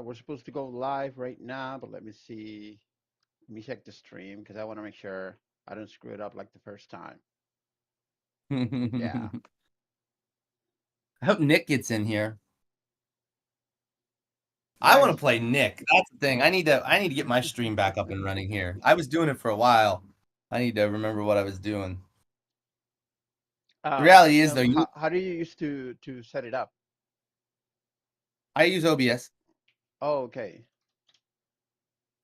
we're supposed to go live right now, but let me see. Let me check the stream because I want to make sure I don't screw it up like the first time. Yeah. I hope Nick gets in here. I Yeah, want to he's play Nick. That's the thing. I need to get my stream back up and running here. I was doing it for a while. I need to remember what I was doing. The reality is though, how do you used to set it up? I use OBS. Oh, okay.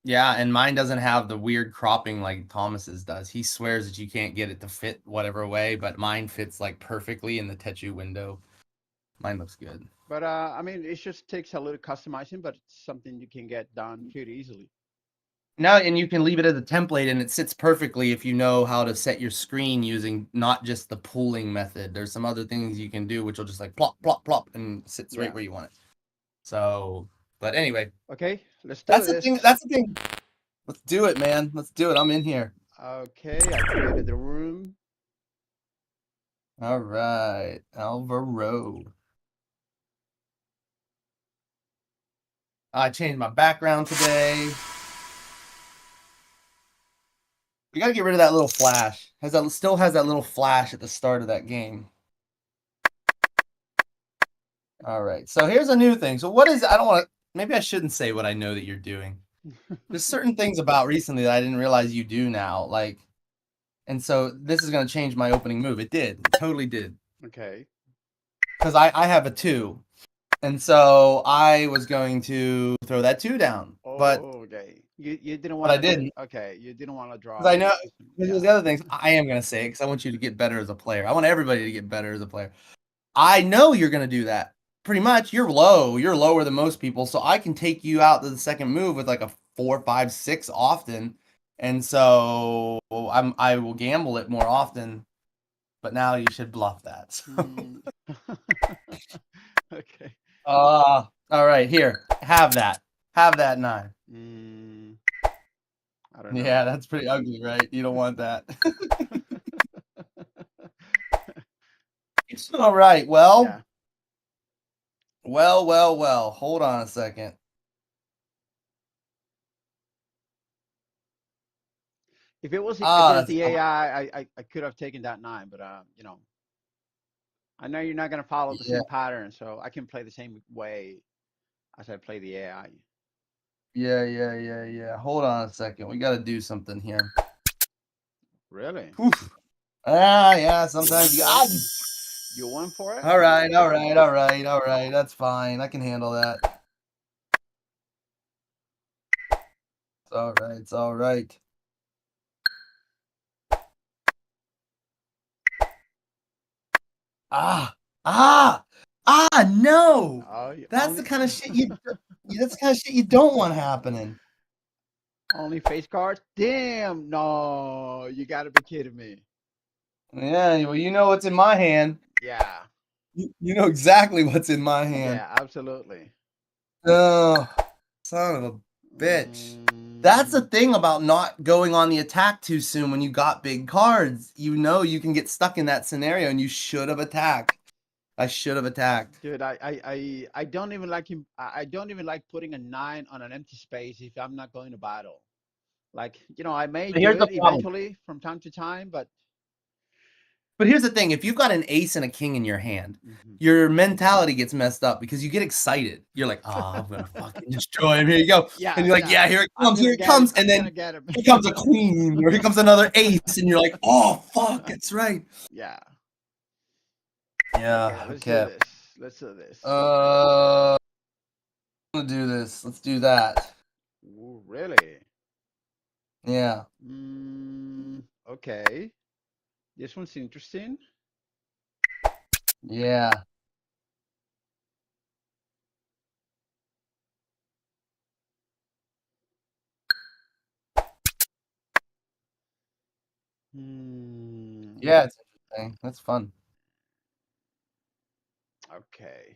Yeah, and mine doesn't have the weird cropping like Thomas's does. He swears that you can't get it to fit whatever way, but mine fits like perfectly in the Techu window. Mine looks good. But I mean, it just takes a little customizing, but it's something you can get done pretty easily. No, and you can leave it as a template and it sits perfectly if you know how to set your screen using not just the pooling method. There's some other things you can do which will just like plop, plop, plop and sits right Yeah. where you want it. So, but anyway, Okay, let's do that's the thing. this. That's the thing. Let's do it, man. Let's do it. I'm in here. Okay, I created the room. All right, Alvaro. I changed my background today. We got to get rid of that little flash. Still has that little flash at the start of that game. All right. So here's a new thing. So what is I don't want to maybe I shouldn't say what I know that you're doing. There's certain things about recently that I didn't realize you do now. And so this is going to change my opening move. It did. It totally did. Okay. Cuz I have a 2. And so I was going to throw that 2 down. But Oh, okay. You didn't but I want to. didn't. Okay, you didn't want to Because draw I the. know Yeah. there's the other things I am going to say because I want you to get better as a player. I want everybody to get better as a player. I know you're going to do that. Pretty much, you're low. You're lower than most people, so I can take you out to the second move with like a 4, 5, 6 often, and so I will gamble it more often. But now you should bluff that. Mm. Okay. All right, here, have that 9. Mm, I don't know. Yeah, that's pretty ugly, right? You don't want that. All right, Yeah. well. Hold on a second. If it was against That's the AI, I could have taken that 9, but I know you're not gonna follow the yeah, same pattern, so I can play the same way as I play the AI. yeah. Hold on a second. We got to do something here. Really? Oof. Yeah. Sometimes you. Okay. You went for it? All right. That's fine. I can handle that. It's all right. It's all right. Ah, ah, no. Oh, you That's the only kind of shit you. That's the kind of shit you don't want happening. only face cards? Damn, no, you gotta be kidding me. Yeah. Well, you know what's in my hand. Yeah, You know exactly what's in my hand. yeah, absolutely. Oh, son of a bitch. That's the Mm, thing about not going on the attack too soon when you got big cards. You know you can get stuck in that scenario and you should have attacked. I should have attacked. dude, I don't even like him. I don't even like putting a 9 on an empty space if I'm not going to battle. Like, I may But do here's the it problem. eventually from time to time, but But here's the thing. If you've got an ace and a king in your hand, mhm. your mentality gets messed up because you get excited. You're like, oh, I'm gonna fucking destroy him. Here you go. And Yeah, you're like, yeah, yeah, I'm here gonna it get him. comes. And I'm gonna then get him. here comes a queen, or here comes another ace, and you're like, oh fuck, it's right. Yeah. Okay, Yeah, let's do okay. this. Let's do this. I'm gonna do this. Let's do that. Ooh, really? Yeah. Okay. This one's interesting. Yeah. Hmm. Yeah, it's interesting. That's fun. Okay.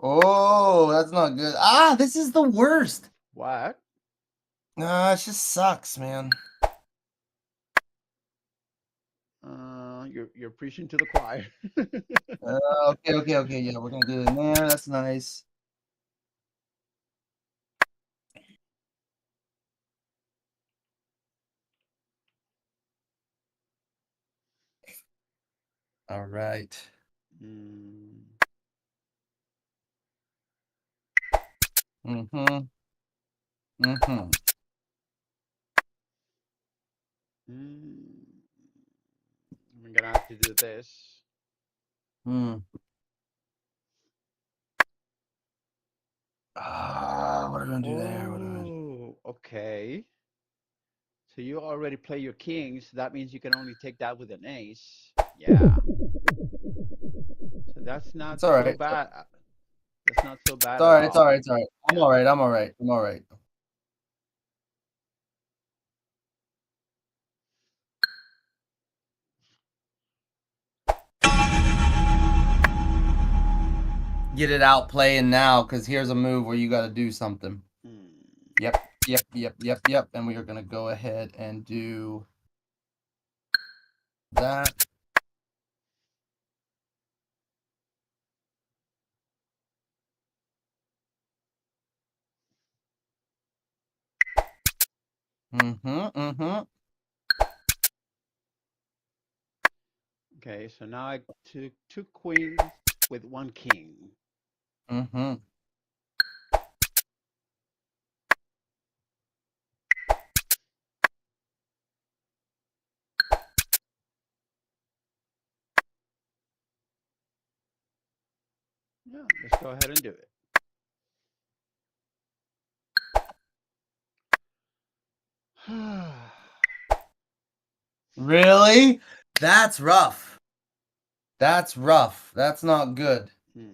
Oh, that's not good. This is the worst. What? It just sucks, man. You're preaching to the choir. Okay. Yeah, we're gonna do it in there. That's nice. All right. Mm, Mm-hmm. Mm-hmm. mm. I'm gonna have to do this. Mm. What are we gonna do there? What are we gonna do? Oh, okay. So you already play your kings. That means you can only take that with an ace. Yeah. So that's not It's all so right. bad. That's not so It's bad all at right. It's all all. right. It's all right. I'm Yeah. all right. I'm all right. I'm all right. Get it out playing now, because here's a move where you got to do something. Hmm. Yep. Yep. Yep. Yep. Yep. And we are gonna go ahead and do that. Mm-hmm. Mm-hmm. Okay, so now I took two queens with one king. Mm-hmm. Yeah, let's go ahead and do it. Really? That's rough. That's rough. That's not good. Hmm.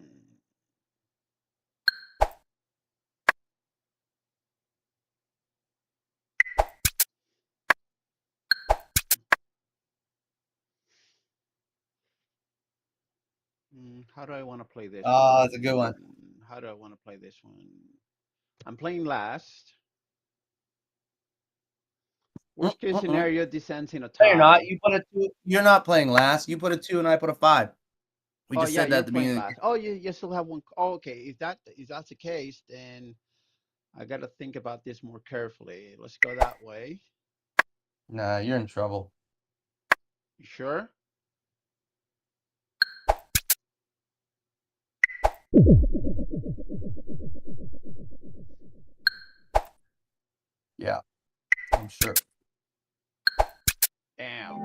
How do I want to play this That's a good one. one? How do I want to play this one? I'm playing last. Worst case Mm-mm. scenario descends in a No, you're not. tie. You put a two. You're not playing last. You put a two, and I put a five. We Oh just yeah, said that you're at the playing beginning of the last. Oh, you still have one. Oh, okay. If that's the case, then I got to think about this more carefully. Let's go that way. game. Nah, you're in trouble. You sure? Yeah, I'm sure. Damn.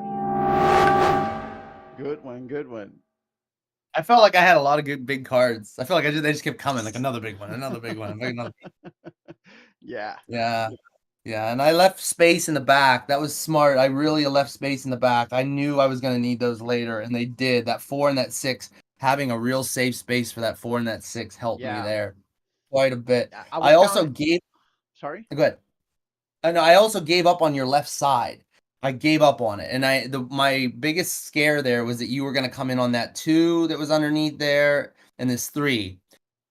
Good one. Good one. I felt like I had a lot of good big cards. I feel like they just kept coming, like another big one, another big one, another. Yeah. Yeah, yeah, and I left space in the back. That was smart. I really left space in the back. I knew I was gonna need those later, and they did. That four and that six, having a real safe space for that four and that six helped me Yeah. there quite a bit. I I was also counting. gave. Sorry. Go ahead. And I also gave up on your left side. I gave up on it, and my biggest scare there was that you were gonna come in on that two that was underneath there, and this three.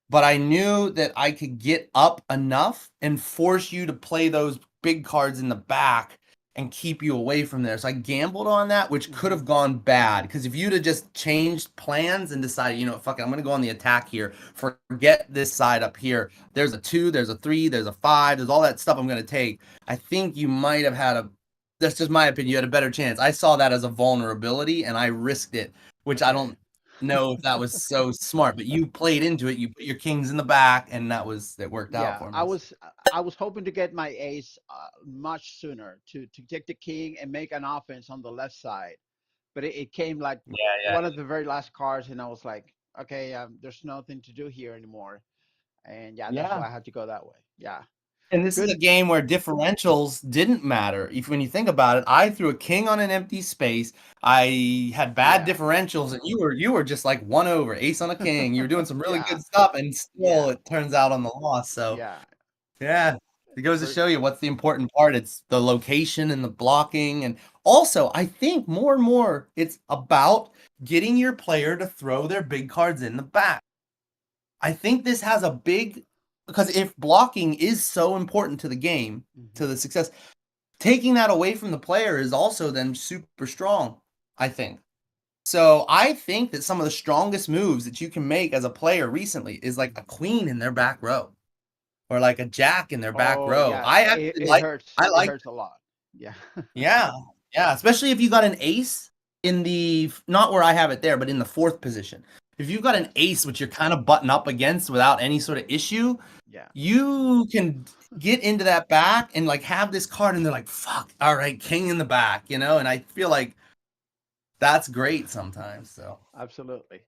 But I knew that I could get up enough and force you to play those big cards in the back and keep you away from there. So I gambled on that, which could Hmm. have gone bad. Because if you'd have just changed plans and decided, you know, fuck it, I'm going to go on the attack here, forget this side up here. There's a two, there's a three, there's a five, there's all that stuff I'm going to take. I think you might have had a, that's just my opinion, you had a better chance. I saw that as a vulnerability and I risked it, which I Okay. don't know if that was so smart, but you played into it. You put your kings in the back, and that worked out Yeah, for I me. was I was hoping to get my ace much sooner to take the king and make an offense on the left side, but it came like Yeah, yeah, one of the very last cards, and I was like, okay, there's nothing to do here anymore, and yeah, that's yeah. why I had to go that way. Yeah, And this is good. a game where differentials didn't matter. If when you think about it, I threw a king on an empty space. I had bad Yeah, differentials, and you were just like one over, ace on a king. You were doing some really yeah, good stuff, and yeah, still it turns out on the loss. So yeah. yeah, it goes to For show you what's the important part. It's the location and the blocking. And also, I think more and more it's about getting your player to throw their big cards in the back. I think this has a big, because if blocking is so important to the game, to mhm. the success, taking that away from the player is also then super strong, I think. So I think that some of the strongest moves that you can make as a player recently is like a queen in their back row or like a jack in their back Oh row. yeah, I actually it like hurts. I It like hurts a lot. Yeah, yeah. Yeah, especially if you got an ace in the not where I have it there, but in the fourth position. If you've got an ace which you're kind of button up against without any sort of issue, Yeah. you can get into that back and like have this card, and they're like, "Fuck, all right, king in the back," you know. And I feel like that's great sometimes. So Absolutely.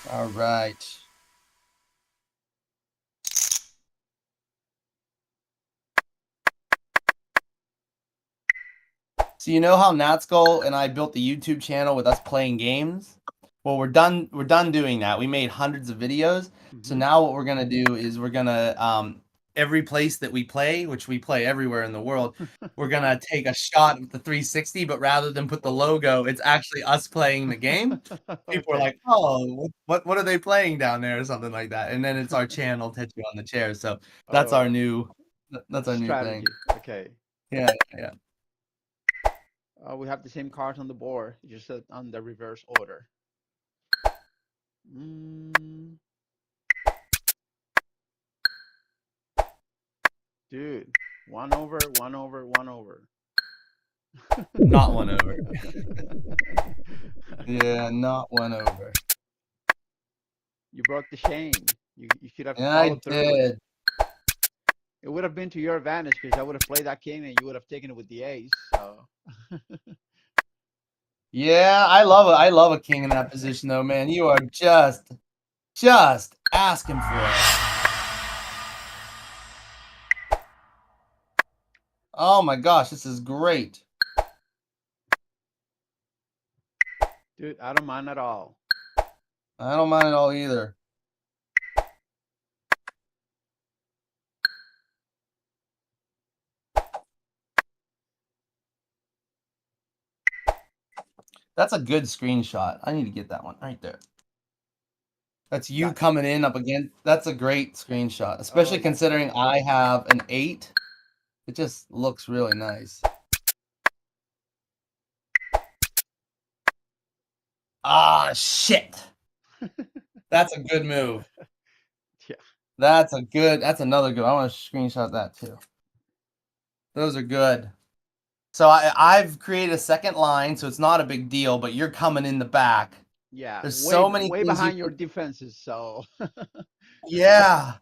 all right. So you know how Natskull and I built the YouTube channel with us playing games? Well, we're done doing that. We made hundreds of videos. So Hmm. now what we're gonna do is we're gonna every place that we play, which we play everywhere in the world, we're gonna take a shot with the 360, but rather than put the logo, it's actually us playing the game. People are Okay. like, "Oh, what are they playing down there?" or something like that. And then it's our channel, Techu on the chair. So that's our Oh, new that's our new thing. strategy. Okay. Yeah, yeah. We have the same cards on the board, just on the reverse order. Mm, dude, one over, one over, one over. Not one over. Yeah, not one over. You broke the chain. You should have Yeah, I followed through with it. did. It would have been to your advantage because I would have played that king and you would have taken it with the ace. So. Yeah, I love it. I love a king in that position though, man. You are just asking for it. Oh my gosh, this is great. Dude, I don't mind at all. I don't mind at all either. That's a good screenshot. I need to get that one right there. That's you That. coming in up again. That's a great screenshot, Oh especially yeah. considering I have an 8. It just looks really nice. Ah, shit. That's a good move. Yeah. That's another good. I want to screenshot that too. Those are good. So I've created a second line, so it's not a big deal, but you're coming in the back. Yeah. There's Way so many way things you behind your can. defenses. So. Yeah.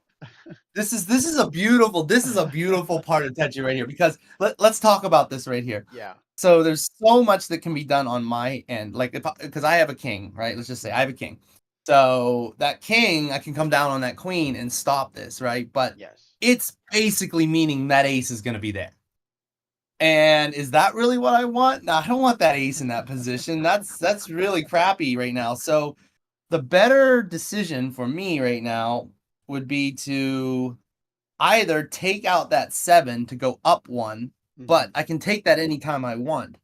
This is a beautiful part of Tetra right here, because let's talk about this right here. Yeah. So there's so much that can be done on my end, like because I have a king, right? Let's just say I Hmm. have a king. So that king, I can come down on that queen and stop this, right? But Yes. it's basically meaning that ace is going to be there. And is that really what I want? No, I don't want that ace in that position. That's really crappy right now. So the better decision for me right now would be to either take out that 7 to go up 1, but Hmm. I can take that anytime I want.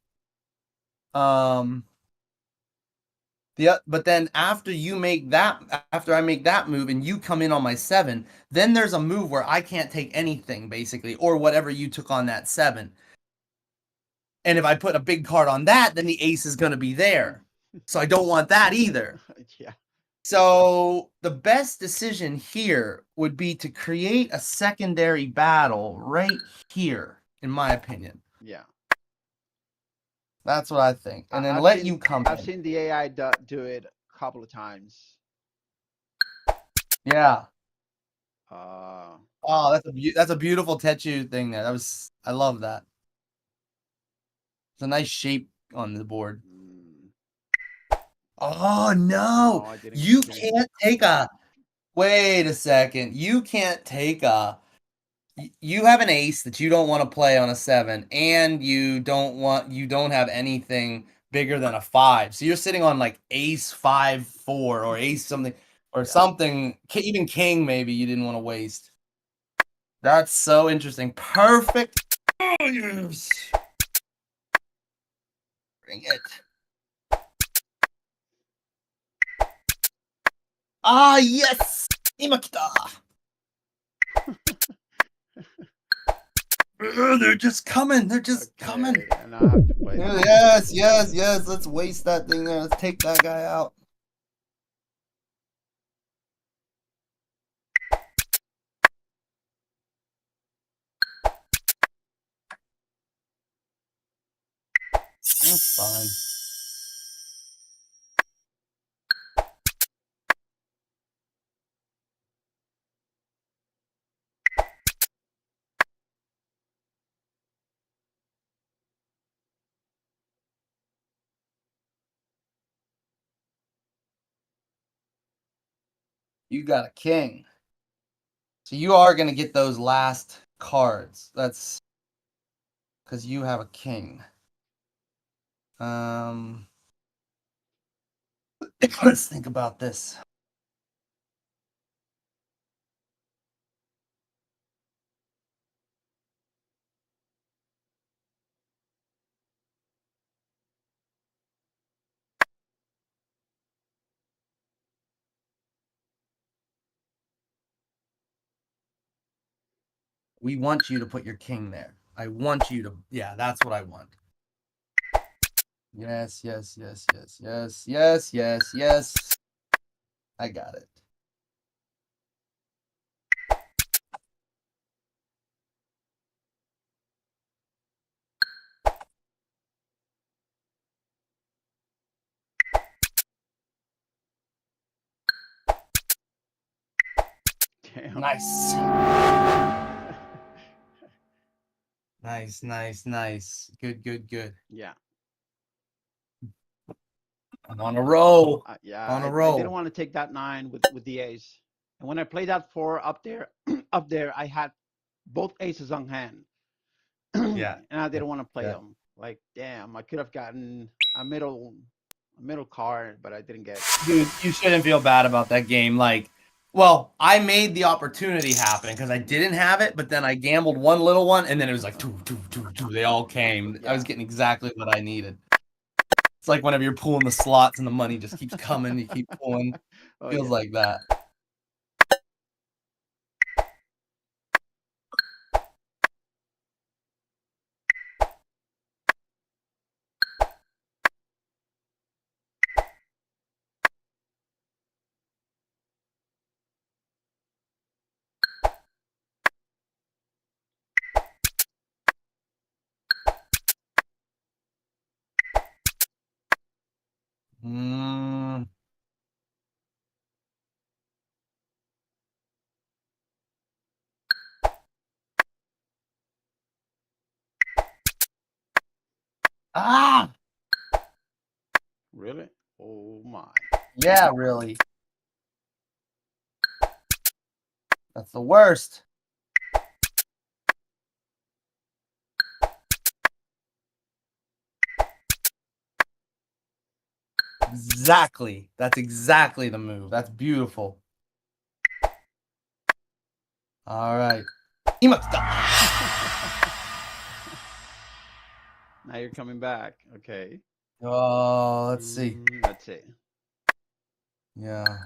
Um but then after I make that move and you come in on my 7, then there's a move where I can't take anything basically, or whatever you took on that 7. And if I put a big card on that, then the ace is going to be there. So I don't want that either. Yeah. So the best decision here would be to create a secondary battle right here, in my opinion. Yeah. That's what I think. And then I've let seen you come I've in. seen the AI do it a couple of times. Yeah. Uh, Oh, that's a beautiful Techu thing there. I love that. It's a nice shape on the board. mm, Oh no. no, I didn't. You Didn't. can't take a Wait a second. You can't take a you have an ace that you don't want to play on a 7, and you don't have anything bigger than a 5. So you're sitting on like ace 5-4 or ace something or Yeah. something, even king maybe you didn't want to waste. That's so interesting. Perfect. Oh, yes. Bring it. Ah, yes. Imakita. They're just coming. They're just coming. Okay, and I have to play that. Yes, yes, yes. Let's waste that thing there. Let's take that guy out. That's fine. You got a king. So you are going to get those last cards. That's because you have a king. Let's think about this. We want you to put your king there. I want you to, yeah, that's what I want. Yes, yes, yes, yes, yes, yes, yes, yes. I got it. Damn. Nice. Nice, nice, nice. Good, good, good. Yeah. I'm on a roll. Yeah, On a I didn't roll. want to take that 9 with the ace. And when I played that 4 up there, up there, I had both aces on hand, and Yeah. I Yeah. didn't want to play Yeah. them. Like, damn, I could have gotten a middle card, but I didn't get. Dude, you shouldn't feel bad about that game. Like, well, I made the opportunity happen because I didn't have it, but then I gambled one little one, and then it was like, two, two, two, two. They all came. I Yeah. was getting exactly what I needed. It's like whenever you're pulling the slots and the money just keeps coming, you keep pulling. Oh Feels yeah. like that. Mm. Ah! Really? Oh my. Yeah, really. That's the worst. Exactly. That's exactly the move. That's beautiful. All right. Now you're coming back. Okay. Oh, let's see. Let's see. Yeah.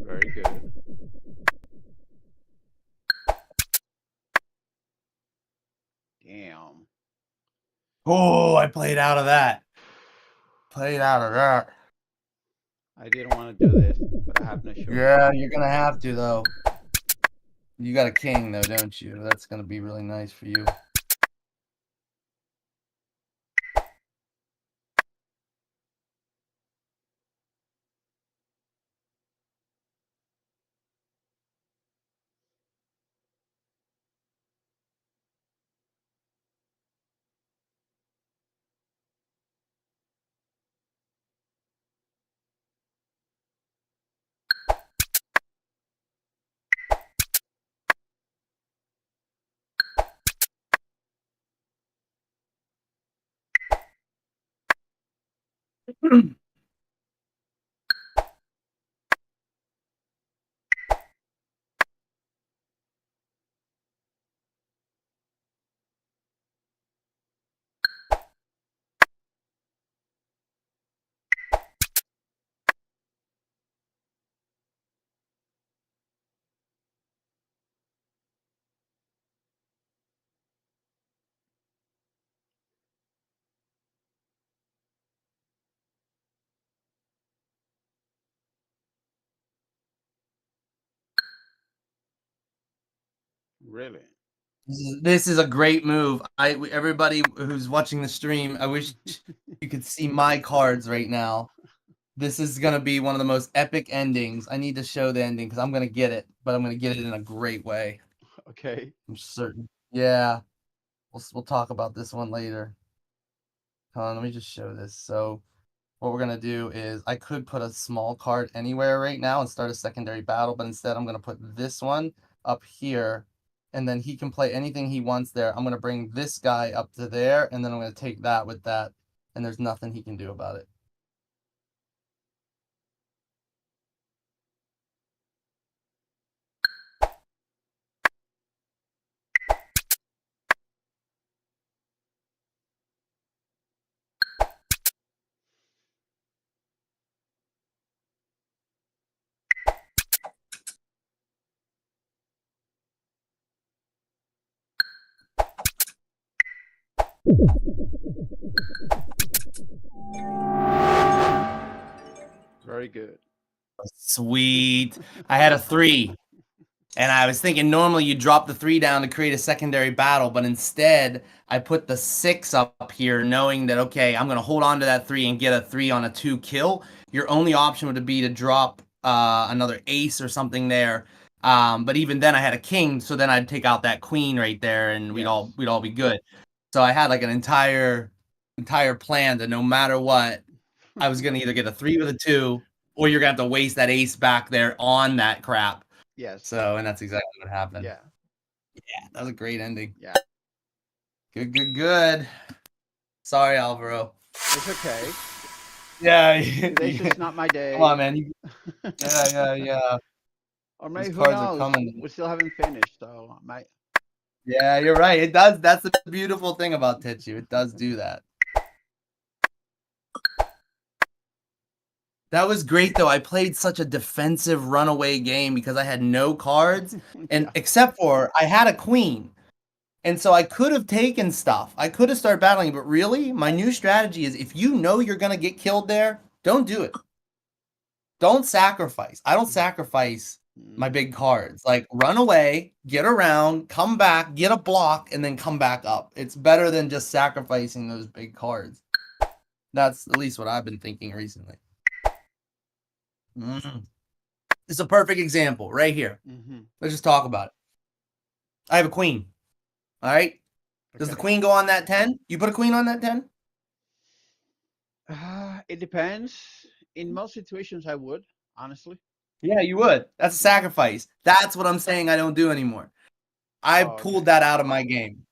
Very good. Damn. Oh, I played out of that. Played out of that. I didn't want to do this, but I have no choice. Yeah, you're gonna have to though. You got a king though, don't you? That's gonna be really nice for you. Really? This is a great move. Everybody who's watching the stream, I wish you could see my cards right now. This is gonna be one of the most epic endings. I need to show the ending because I'm gonna get it, but I'm gonna get it in a great way. Okay. I'm certain. Yeah, we'll talk about this one later. Hold on, let me just show this. So what we're gonna do is I could put a small card anywhere right now and start a secondary battle, but instead I'm gonna put this one up here, and then he can play anything he wants there. I'm gonna bring this guy up to there, and then I'm gonna take that with that, and there's nothing he can do about it. Very good. Sweet. I had a 3. And I was thinking normally you drop the 3 down to create a secondary battle, but instead I put the 6 up here knowing that, okay, I'm going to hold on to that 3 and get a 3 on a 2 kill. Your only option would be to drop another ace or something there. But even then I had a king, so then I'd take out that queen right there and we'd Yes. all be good. So I had like an entire plan that no matter what, I was going to either get a 3 with a 2 or you're going to have to waste that ace back there on that crap. Yes. So, and that's exactly what happened. Yeah. Yeah, that was a great ending. Yeah. Good, good, good. Sorry, Alvaro. It's okay. Yeah. Today's just not my day. Come on, man. Yeah. Or These maybe who cards are knows? coming. We still haven't finished, so I might. Yeah, you're right. It does. That's the beautiful thing about Techu. It does do that. That was great, though. I played such a defensive runaway game because I had no cards, and Yeah. except for I had a queen. And so I could have taken stuff. I could have started battling, but really, my new strategy is if you know you're going to get killed there, don't do it. Don't sacrifice. I don't sacrifice my big cards. Like, run away, get around, come back, get a block, and then come back up. It's better than just sacrificing those big cards. That's at least what I've been thinking recently. It's a perfect example right here. Mm-hmm. Let's just talk about it. I have a queen. All right? Does the Okay. queen go on that 10? You put a queen on that 10? It depends. In most situations, I would, honestly. Yeah, you would. That's a Yeah. sacrifice. That's what I'm saying I don't do anymore. I Oh, pulled okay. that out of my game.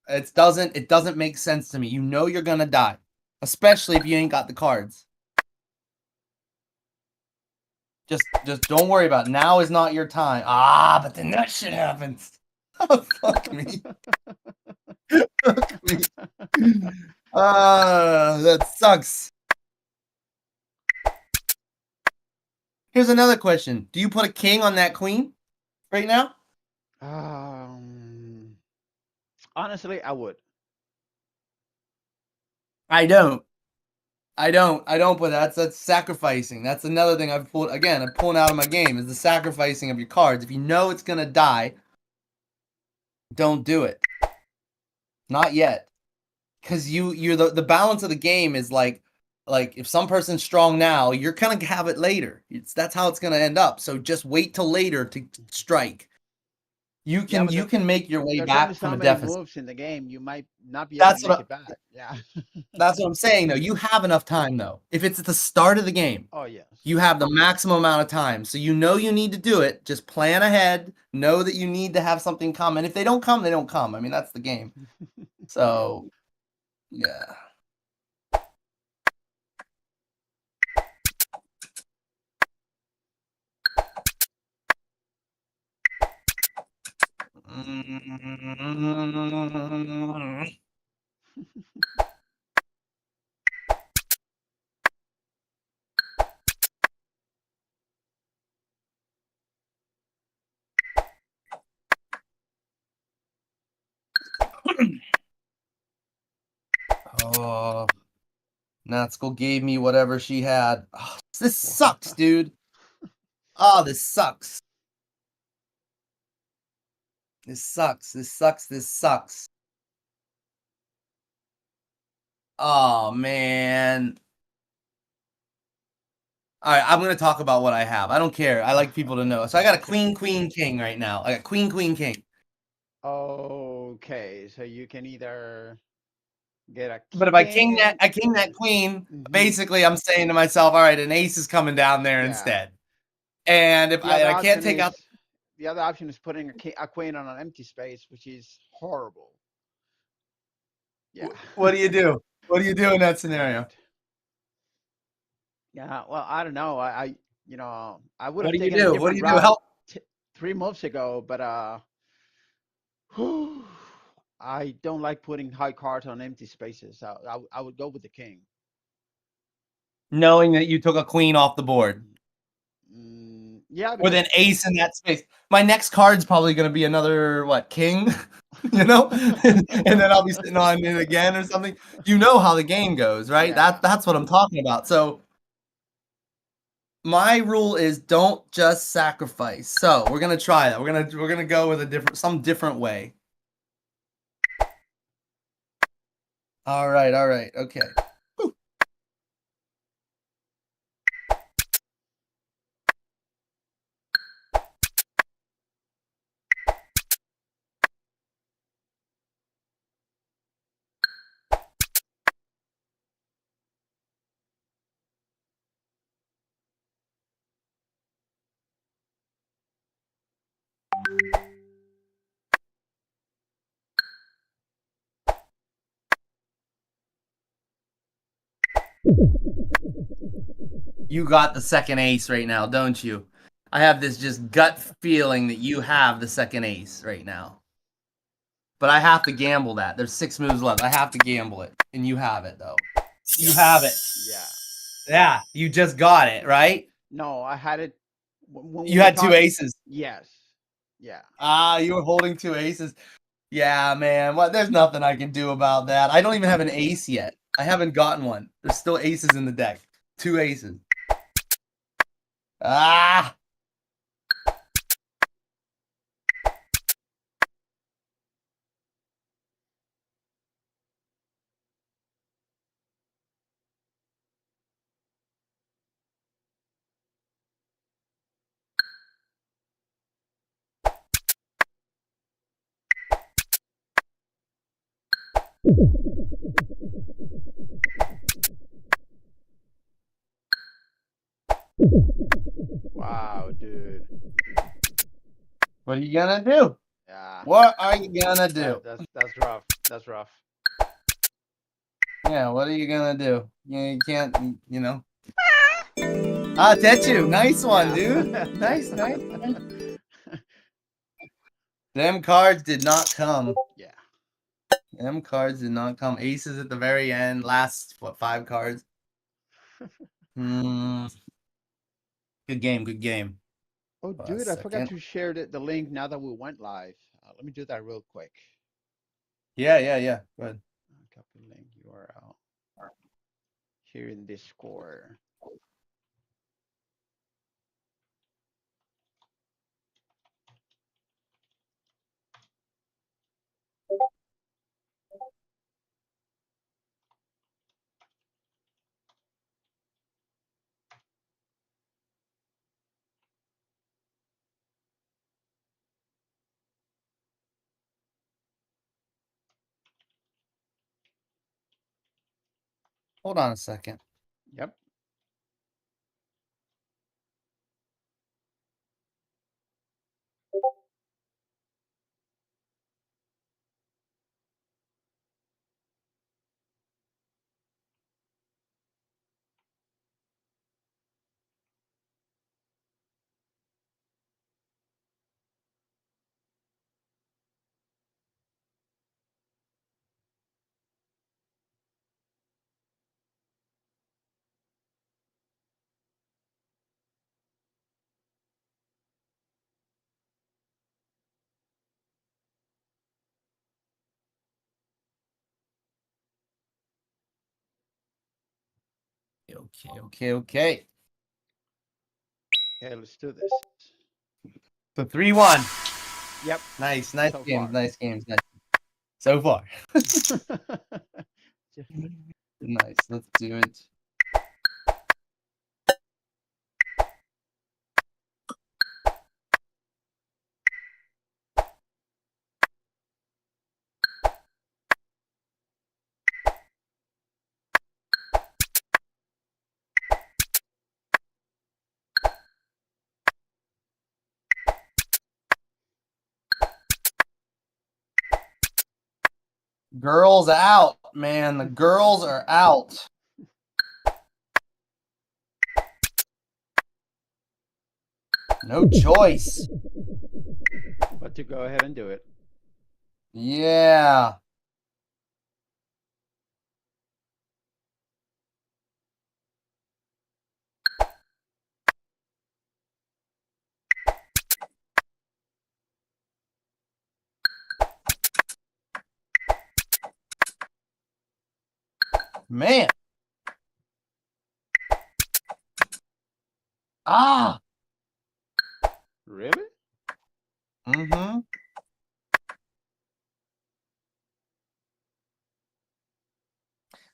It doesn't make sense to me. You know you're gonna die, especially if you ain't got the cards. Just don't worry about it. Now is not your time. But then that shit happens. Oh, fuck me. Fuck me. That sucks. Here's another question. Do you put a king on that queen right now? Um, Honestly, I would. I don't. I don't put that. That's sacrificing. That's another thing I've pulled. Again, I'm pulling out of my game is the sacrificing of your cards. If you know it's gonna die, don't do it. Not yet, because you're the balance of the game is like if some person's strong now, you're gonna have it later. That's how it's gonna end up. So just wait till later to strike. You Yeah, can but you can make your way there's only back from so a many deficit. moves in the game. You might not be able to That's make what it back. Yeah. that's what I'm saying though. You have enough time though. If it's at the start of the game, Oh, yes. you have the maximum amount of time. So you know you need to do it. Just plan ahead. Know that you need to have something come. And if they don't come, they don't come. I mean, that's the game. So, yeah. Oh, Natsuko gave me whatever she had. Oh, this sucks, dude. Oh, this sucks. This sucks. This sucks. This sucks. Oh man. All right, I'm gonna talk about what I have. I don't care. I like people to know. So I got a queen, queen, king right now. I got queen, queen, king. Okay, so you can either get a But if king. I king that queen, Hmm. basically I'm saying to myself, all right, an ace is coming down there Yeah. instead. And if The other I can't option take out, is the other option is putting a queen on an empty space, which is horrible. Yeah. what do you do? What do you do in that scenario? Right. Yeah. Well, I don't know. I would What have do you taken a do? What do different you do? route Help. t 3 months ago, but I don't like putting high cards on empty spaces. I would go with the king. Knowing that you took a queen off the board Yeah, with because an ace in that space. My next card's probably going to be another, what, king? you know? and then I'll be sitting on it again or something. You know how the game goes, right? yeah. That's what I'm talking about. So my rule is don't just sacrifice. So we're gonna try that. We're gonna go with some different way. All right, okay. You got the second ace right now, don't you? I have this just gut feeling that you have the second ace right now. But I have to gamble that. There's 6 moves left. I have to gamble it. And you have it though. You have it. Yeah. Yeah, you just got it, right? No, I had it when we You were had 2 talking. aces. Yes. Yeah. Ah, you were holding 2 aces. Yeah, man. What? There's nothing I can do about that. I don't even have an ace yet. I haven't gotten one. There's still aces in the deck. 2 aces. Ah! Wow, dude. What are you gonna do? Yeah. What are you gonna do? That's rough. That's rough. Yeah, what are you gonna do? You can't, you know. Ah, Techu, nice one, Yeah. dude. Nice, nice, nice. Them cards did not come. Yeah. Them cards did not come. Aces at the very end. Last, what, 5 cards? Hmm. Good game, good game. Oh, Hold on a dude, I forgot second. to share the link now that we went live. Let me do that real quick. Yeah. Good. Copy link URL here in Discord. Hold on a second. Yep. Okay. Okay, let's do this. So 3-1. Yep. Nice, nice So games, far. nice games, nice. So far. Just- Nice. Let's do it. Girls out, man. The girls are out. No choice. but to go ahead and do it. Yeah. Man. Ah. Really? Mm-hmm.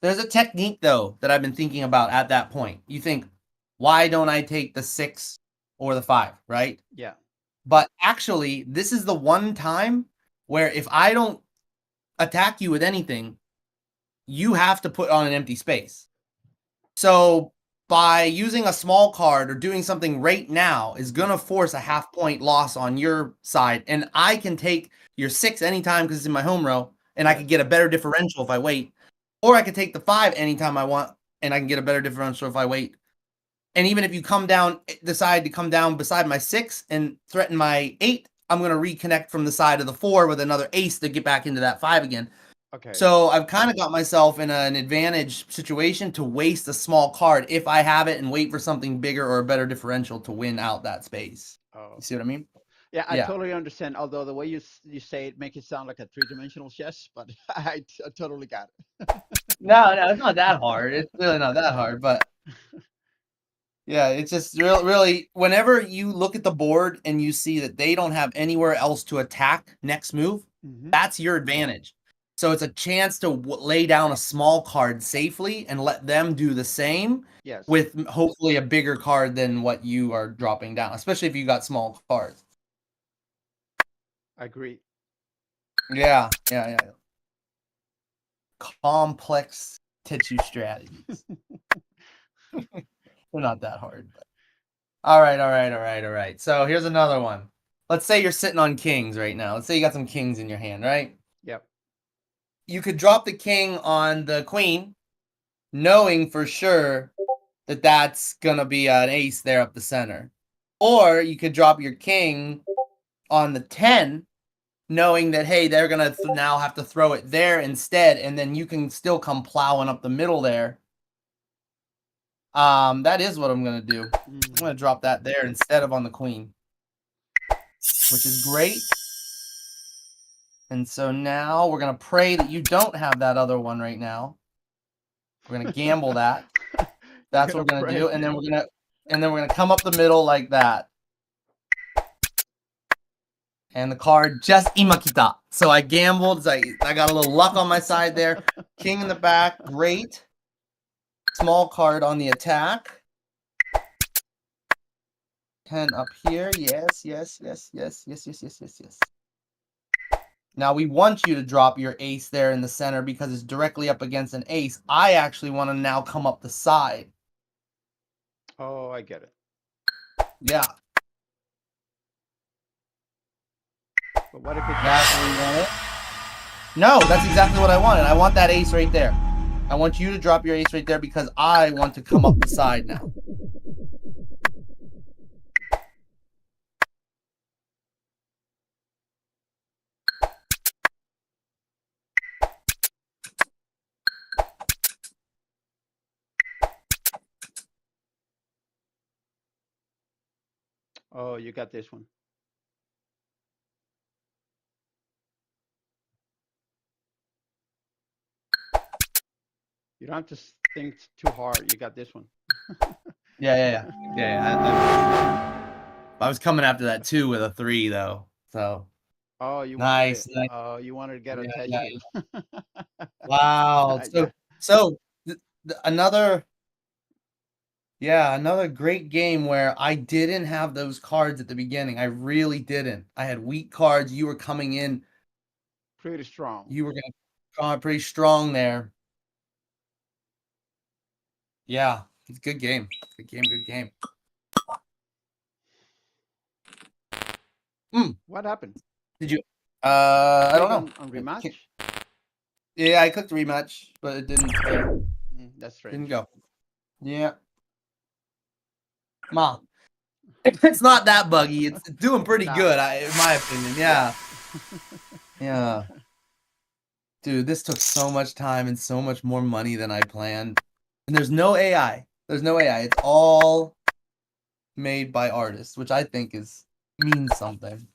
There's a technique though that I've been thinking about at that point. You think, why don't I take the 6 or the 5, right? Yeah. But actually, this is the one time where if I don't attack you with anything, you have to put on an empty space. So by using a small card or doing something right now is going to force a half point loss on your side. And I can take your 6 anytime because it's in my home row, and I Yes. could get a better differential if I wait. Or I could take the 5 anytime I want, and I can get a better differential if I wait. And even if you decide to come down beside my 6 and threaten my 8, I'm going to reconnect from the side of the 4 with another ace to get back into that 5 again. Okay. So I've kind of got myself in an advantage situation to waste a small card if I have it and wait for something bigger or a better differential to win out that space. You Oh. see what I mean? Yeah, I Yeah. totally understand. Although the way you say it make it sound like a three-dimensional chess, but I totally got No, no, it's not that hard. It's really not that hard, but yeah, it's just really, whenever you look at the board and you see that they don't have anywhere else to attack next move, it. that's your advantage. So it's a chance to lay down a small card safely and let them do the same Yes, with hopefully a bigger card than what you are dropping down, especially if you got small cards. I agree. Yeah. Complex Techu strategies. They're not that hard. But... All right. So here's another one. Let's say you're sitting on kings right now. Let's say you got some kings in your hand, right? Yep. You could drop the king on the queen, knowing for sure that that's going to be an ace there up the center. Or you could drop your king on the 10, knowing that, hey, they're going to now have to throw it there instead, and then you can still come plowing up the middle there. That is what I'm going to do. I'm going to drop that there instead of on the queen, which is great. And so now we're going to pray that you don't have that other one right now. We're going to gamble that. That's what we're going to do. And then we're going to come up the middle like that. And the card just imakita. So I gambled. I got a little luck on my side there. King in the back. Great. Small card on the attack. 10 up here. Yes. Now we want you to drop your ace there in the center because it's directly up against an ace. I actually want to now come up the side. Oh, I get it. Yeah. But what if it That's what we wanted. No, that's exactly what I wanted. I want that ace right there. I want you to drop your ace right there because I want to come up the side now. Oh, you got this one. You don't have to think too hard. You got this one. Yeah. I was coming after that 2 with a 3 though. So Oh, you wanted it. Nice, nice. Oh, you wanted to get a Yeah, yeah, Techu. yeah. Wow. Yeah. So another, yeah, another great game where I didn't have those cards at the beginning. I really didn't. I had weak cards. You were coming in. Pretty strong. You were gonna come out pretty strong there. Yeah, it's a good game. Good game. Good game. Mm, What happened? did you? I don't Click know. on rematch. Yeah, I clicked rematch, but it didn't. That's Didn't strange. go. Yeah, mom. It's not that buggy. It's doing pretty Nah. good, in my opinion. Yeah. Yeah, yeah. Dude, this took so much time and so much more money than I planned. And there's no AI. There's no AI. It's all made by artists, which I think means something.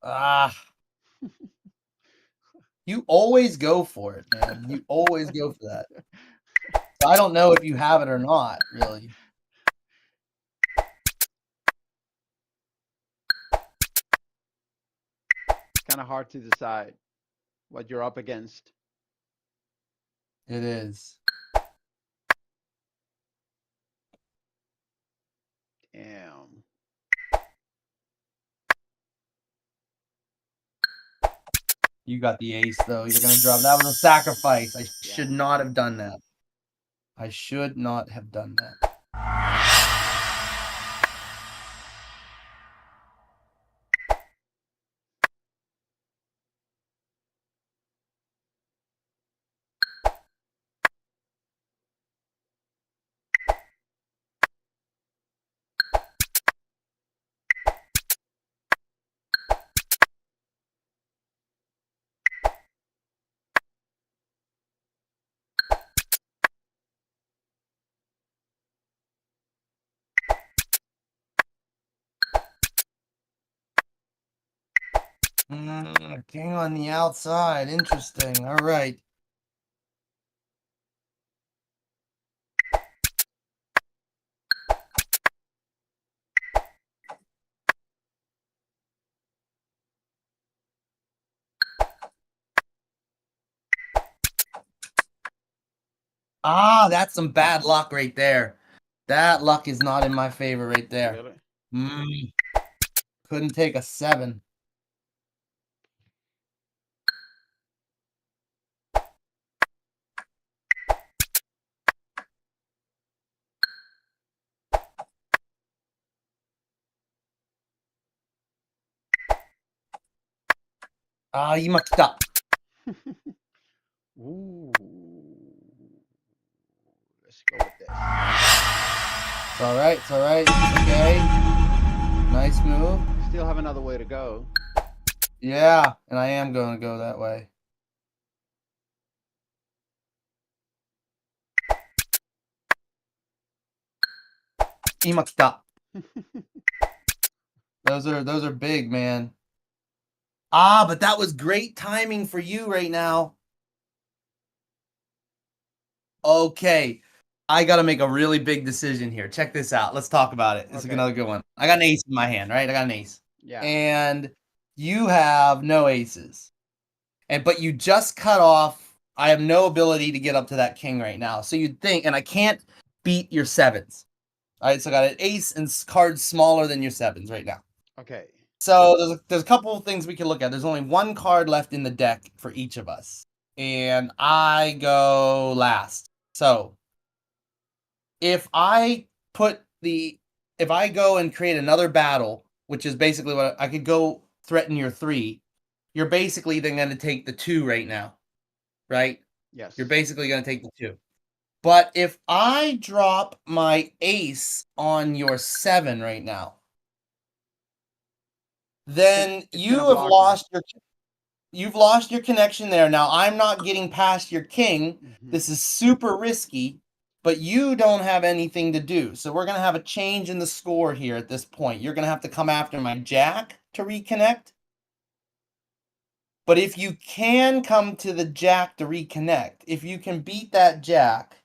Ah, you always go for it, man. You always go for that. So I don't know if you have it or not, really. It's kind of hard to decide what you're up against. It is. Damn. You got the ace, though. You're going to drop. That was a sacrifice. I Yeah. should not have done that. I should not have done that. King on the outside. Interesting. All right. Ah, that's some bad luck right there. That luck is not in my favor right there. Really? Mm, couldn't take a 7. Ah, imakita. Ooh. Let's go with this. It's all right. It's all right. It's okay. Nice move. Still have another way to go. Yeah, and I am going to go that way. Imakita. Those are big, man. Ah, but that was great timing for you right now. Okay. I got to make a really big decision here. Check this out. Let's talk about it. This is Okay. another good one. I got an ace in my hand, right? I got an ace. Yeah. And you have no aces. But you just cut off. I have no ability to get up to that king right now. So you'd think, and I can't beat your 7s. All right, so I got an ace and cards smaller than your 7s right now. Okay. So there's a couple of things we can look at. There's only one card left in the deck for each of us. And I go last. So if I go and create another battle, which is basically what I could go threaten your 3, you're basically then going to take the 2 right now, right? Yes. You're basically going to take the 2. But if I drop my ace on your 7 right now, then It's gonna block me. you've lost your connection there. Now I'm not getting past your king. Mm-hmm. This is super risky, but you don't have anything to do. So we're going to have a change in the score here at this point. You're going to have to come after my jack to reconnect. But if you can come to the jack to reconnect, if you can beat that jack,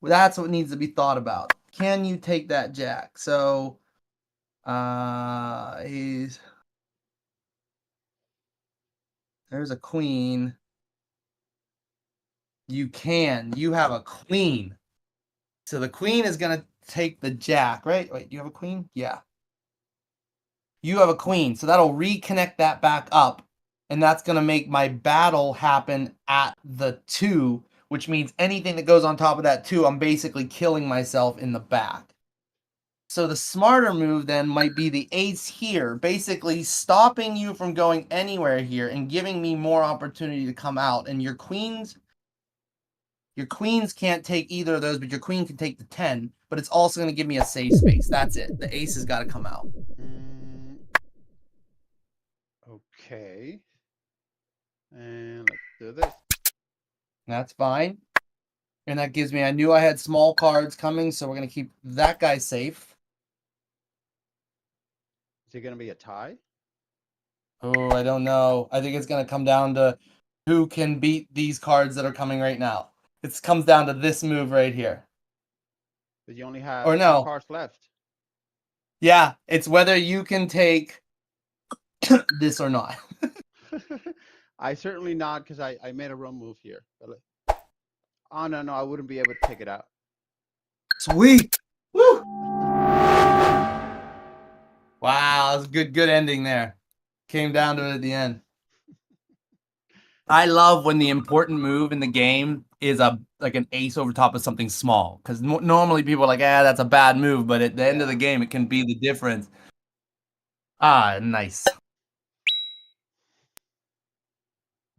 That's what needs to be thought about. Can you take that jack? So, he's there's a queen. You can. You have a queen. So the queen is gonna take the jack, right? Wait, do you have a queen? Yeah. You have a queen. So that'll reconnect that back up. And that's gonna make my battle happen at the 2, which means anything that goes on top of that 2, I'm basically killing myself in the back. So the smarter move then might be the ace here, basically stopping you from going anywhere here and giving me more opportunity to come out. And your queens can't take either of those, but your queen can take the 10, but it's also going to give me a safe space. That's it. The ace has got to come out. Mm, okay. And let's do this. That's fine. And that gives me, I knew I had small cards coming, so we're going to keep that guy safe. Is it going to be a tie? Oh, I don't know. I think it's going to come down to who can beat these cards that are coming right now. It comes down to this move right here. But you only have Or two no. cards left. Yeah, it's whether you can take this or not. I certainly not, because I made a wrong move here. Oh, no, I wouldn't be able to take it out. Sweet. Woo! Wow, that was a good ending there. Came down to it at the end. I love when the important move in the game is like an ace over top of something small, because normally people are like, that's a bad move, but at the end of the game, it can be the difference. Ah, nice.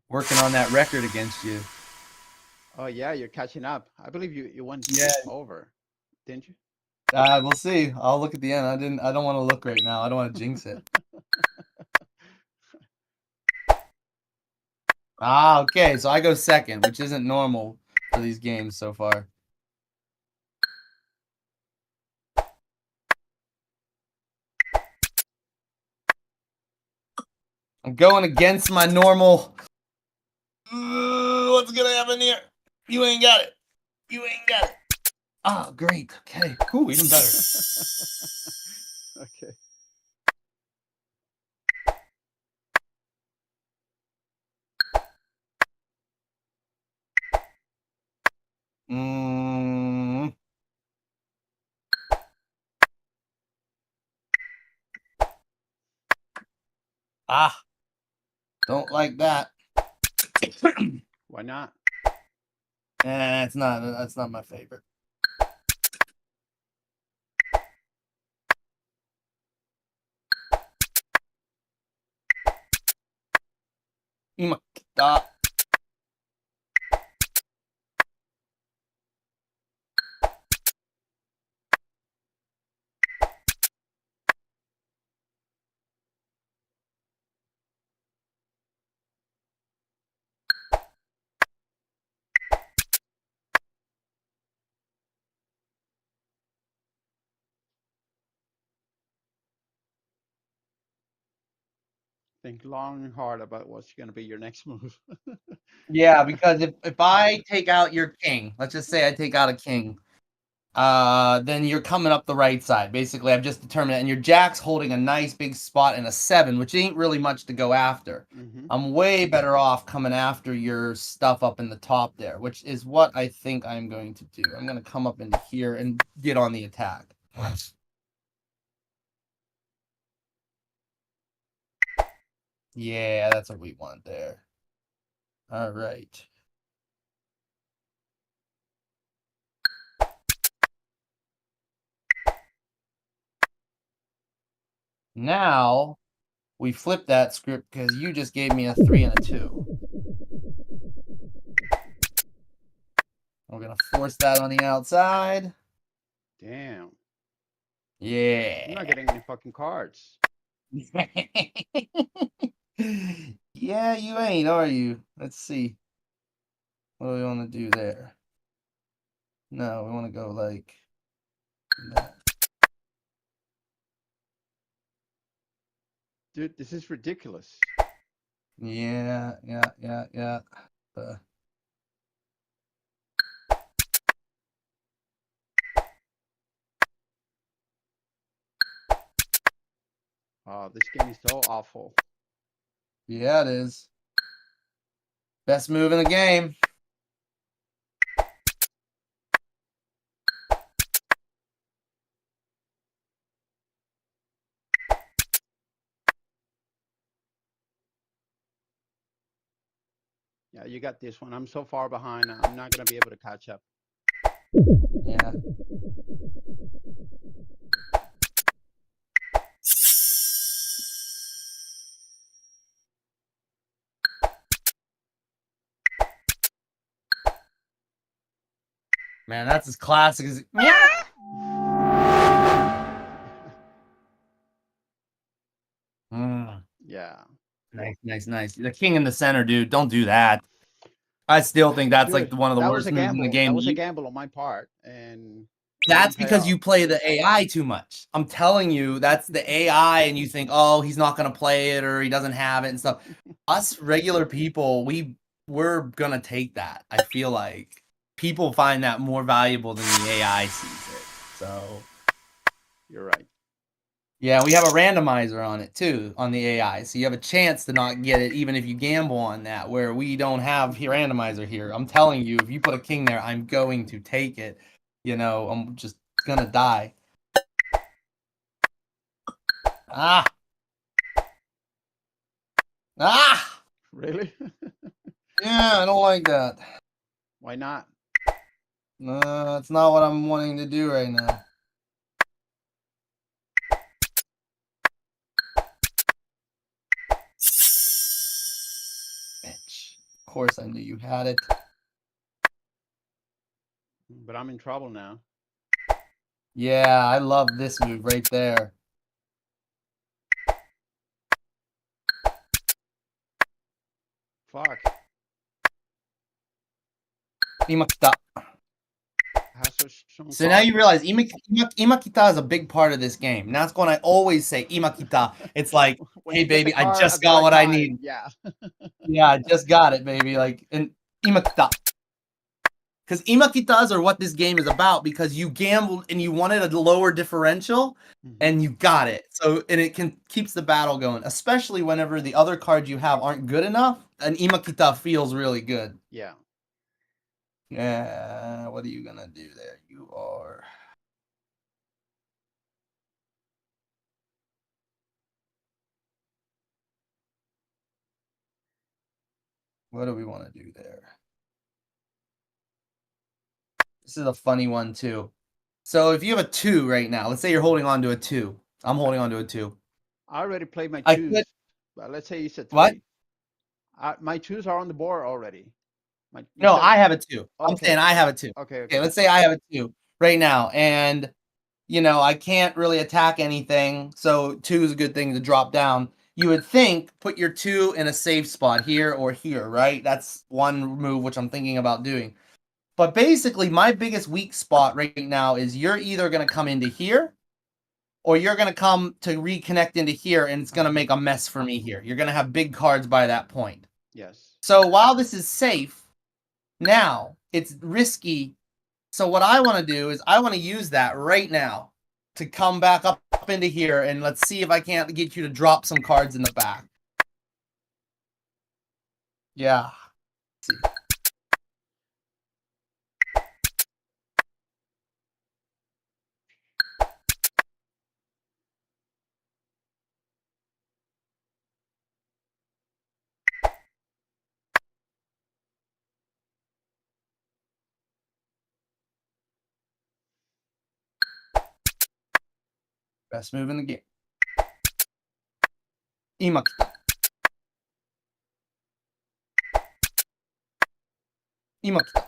Working on that record against you. Oh, yeah, you're catching up. I believe you went Yeah. over, didn't you? We'll see. I'll look at the end. I don't want to look right now. I don't want to jinx it. Okay. So I go second, which isn't normal for these games so far. I'm going against my normal. What's gonna happen here? You ain't got it. You ain't got it. Oh, great. Okay. Cool. Even better. Okay. Mm. Ah, don't like that. Why not? It's not. That's not my favorite. Ah. Think long and hard about what's going to be your next move. Yeah, because if I take out your king, let's just say I take out a king, then you're coming up the right side. Basically, I've just determined it, and your jack's holding a nice big spot in a 7, which ain't really much to go after. Mm-hmm. I'm way better off coming after your stuff up in the top there, which is what I think I'm going to do. I'm going to come up into here and get on the attack. Yeah, that's what we want there. All right. Now we flip that script because you just gave me a 3 and a 2. We're going to force that on the outside. Damn. Yeah. I'm not getting any fucking cards. Yeah, you ain't, are you? Let's see. What do we want to do there? No, we want to go like that. Dude, this is ridiculous. Yeah. Oh, this game is so awful. Yeah, it is. Best move in the game. Yeah, you got this one. I'm so far behind. I'm not gonna be able to catch up. Yeah. Man, that's as classic as. Mm, Yeah. nice, nice, nice. The king in the center, dude. Don't do that. I still think that's like Dude, one of the that was worst a moves in the gamble. game. That was a gamble on my part, and it That's didn't pay because off. you play the AI too much. I'm telling you, that's the AI, and you think, oh, he's not gonna play it or he doesn't have it and stuff. Us regular people, we're gonna take that. I feel like people find that more valuable than the AI sees it. So You're right. yeah, we have a randomizer on it too, on the AI. So you have a chance to not get it even if you gamble on that, where we don't have randomizer here. I'm telling you, if you put a king there, I'm going to take it. I'm just gonna die. Ah! Ah! Really? Yeah, I don't like that. Why not? No, that's not what I'm wanting to do right now. Bitch. Of course I knew you had it. But I'm in trouble now. Yeah, I love this move right there. Fuck. Imakita. Has such strong So now you cards. realize Imakita is a big part of this game. And that's when I always say Imakita. It's like, When hey, you get the baby, I card just at the got right what I time, need. yeah. Yeah, I just got it, baby. Like, and Imakita. Because Imakitas are what this game is about because you gambled and you wanted a lower differential Hmm. and you got it. So, and it keeps the battle going, especially whenever the other cards you have aren't good enough. An Imakita feels really good. Yeah. Yeah, what are you gonna do there? You are. What do we want to do there? This is a funny one too. So if you have a 2 right now, let's say you're holding on to a 2. I'm holding on to a 2. I already played my I could twos. But let's say you said what? three. My twos are on the board already. You No, said I have a 2. I'm saying okay. I have a 2. Okay, Okay, okay. let's say I have a 2 right now, and I can't really attack anything, so 2 is a good thing to drop down. You would think put your 2 in a safe spot here or here, right? That's one move which I'm thinking about doing. But basically, my biggest weak spot right now is you're either going to come into here or you're going to come to reconnect into here, and it's going to Uh-huh. make a mess for me here. You're going to have big cards by that point. Yes. So while this is safe, now it's risky. So what I want to do is I want to use that right now to come back up into here, and let's see if I can't get you to drop some cards in the back. Yeah. Let's see. Best move in the game. Imakita. Imakita.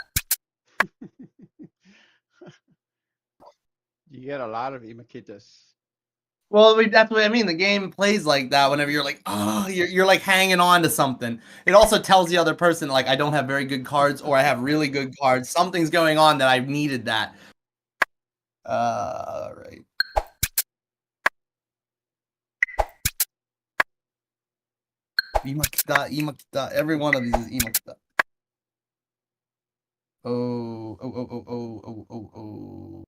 You get a lot of Imakitas. Well, that's what I mean. The game plays like that whenever you're like, oh, you're like hanging on to something. It also tells the other person, like, I don't have very good cards or I have really good cards. Something's going on that I needed that. All right. Imakita, Imakita. Every one of these is Imakita. Oh, oh, oh, oh, oh, oh, oh, oh.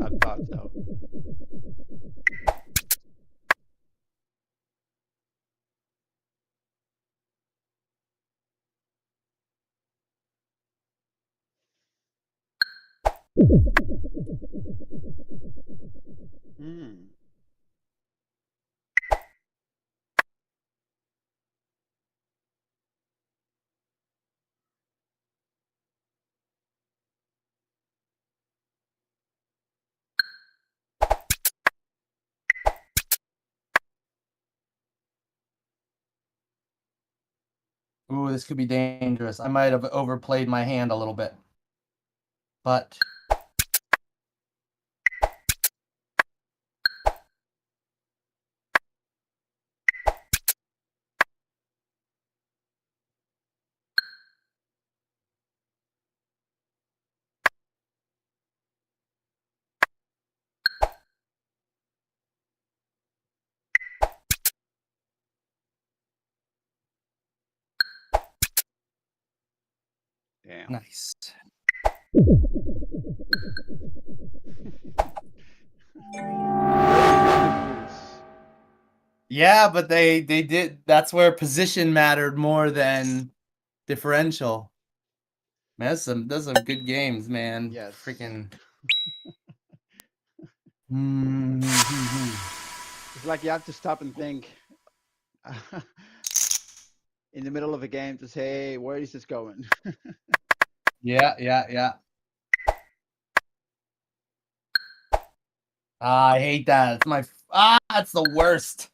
I thought so. Hmm. Ooh, this could be dangerous. I might have overplayed my hand a little bit. But Damn. nice. Very different moves. Yeah, but they did. That's where position mattered more than differential. Man, those some good games, man. Yes. Freaking. Mhm. It's like you have to stop and think in the middle of a game to say, hey, where is this going? Yeah, yeah, yeah. Ah, I hate that. It's my it's the worst.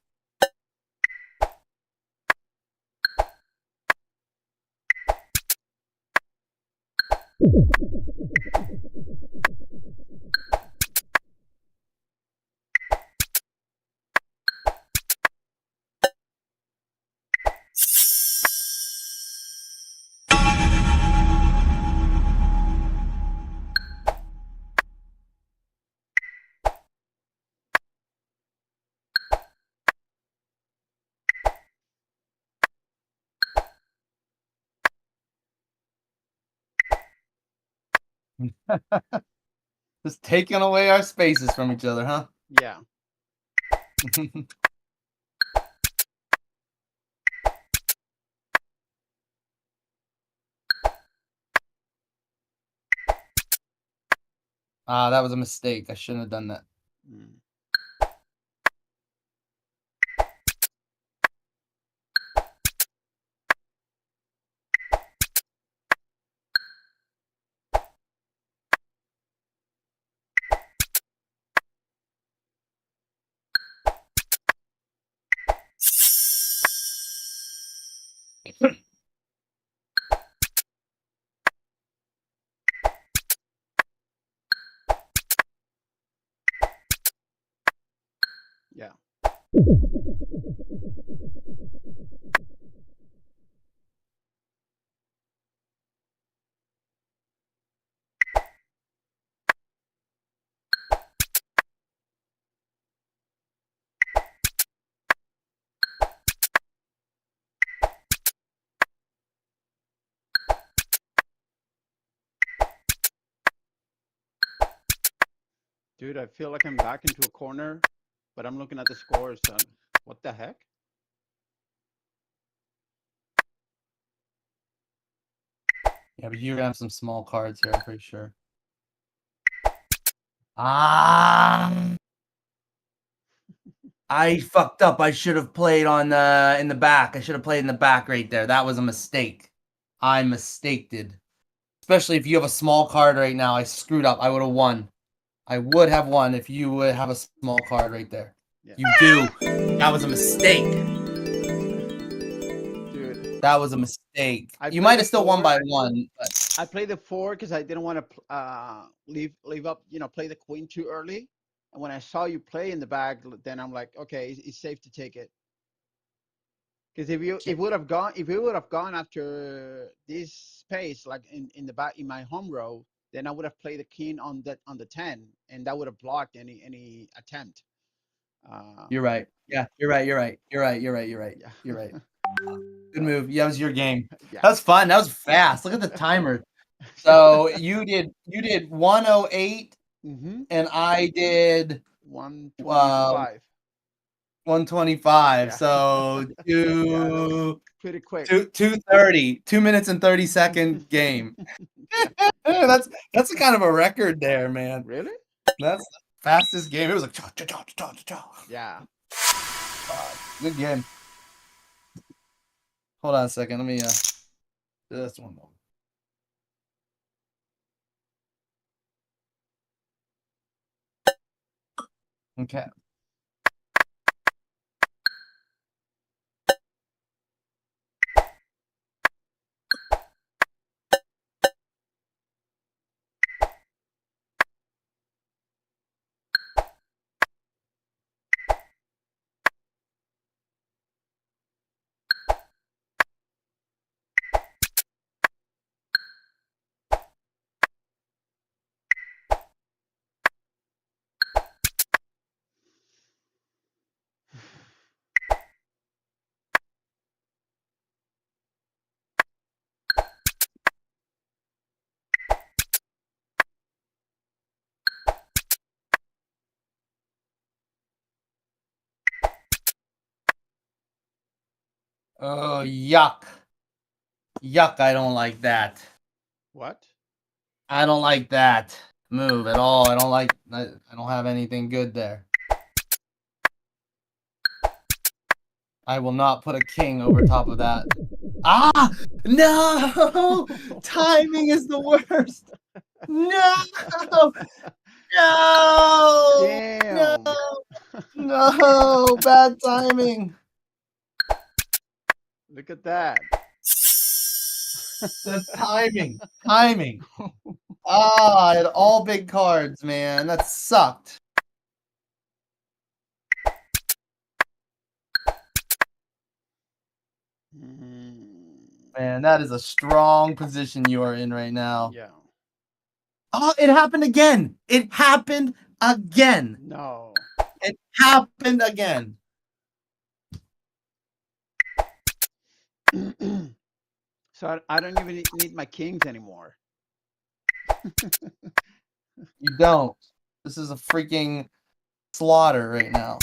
Just taking away our spaces from each other, huh? Yeah. That was a mistake. I shouldn't have done that. Mm. Yeah. Dude, I feel like I'm back into a corner, but I'm looking at the scores. And what the heck? Yeah, but you're gonna have some small cards here, I'm pretty sure. Ah, I fucked up. I should have played on in the back. I should have played in the back right there. That was a mistake. I mistaked. Especially if you have a small card right now. I screwed up. I would have won. I would have won if you would have a small card right there. Yeah. You do. That was a mistake. Dude, That was a mistake. I You played might the have still won four. by one, but I played the four because I didn't want to leave up, play the queen too early. And when I saw you play in the back, then I'm like, okay, it's safe to take it. Because if we would have gone after this space, like in the back in my home row, then I would have played the king on the 10, and that would have blocked any attempt. Uh, you're right. Yeah, you're right. You're right. You're right. You're right. You're right. yeah, You're right. Good but move. Yeah, that was your game. yeah, That was fun. That was fast. Look at the timer. So you did 108 Mm-hmm. and I did 125. 125. Yeah. So Yeah, that's pretty quick. 2:30, 2 minutes and 30-second game. Yeah. That's kind of a record there, man. Really? That's the fastest game. It was like cha cha cha cha cha cha. Yeah. Good game. Hold on a second. Let me do this one more. Okay. Oh, yuck. Yuck, I don't like that. What? I don't like that move at all. I don't have anything good there. I will not put a king over top of that. Ah! No! Timing is the worst. No! No! No! Damn. No! Bad timing. Look at that. The timing. Timing. Ah, I had all big cards, man. That sucked. Man, that is a strong position you are in right now. Yeah. Oh, it happened again. It happened again. No. It happened again. So I don't even need my kings anymore. You don't. This is a freaking slaughter right now.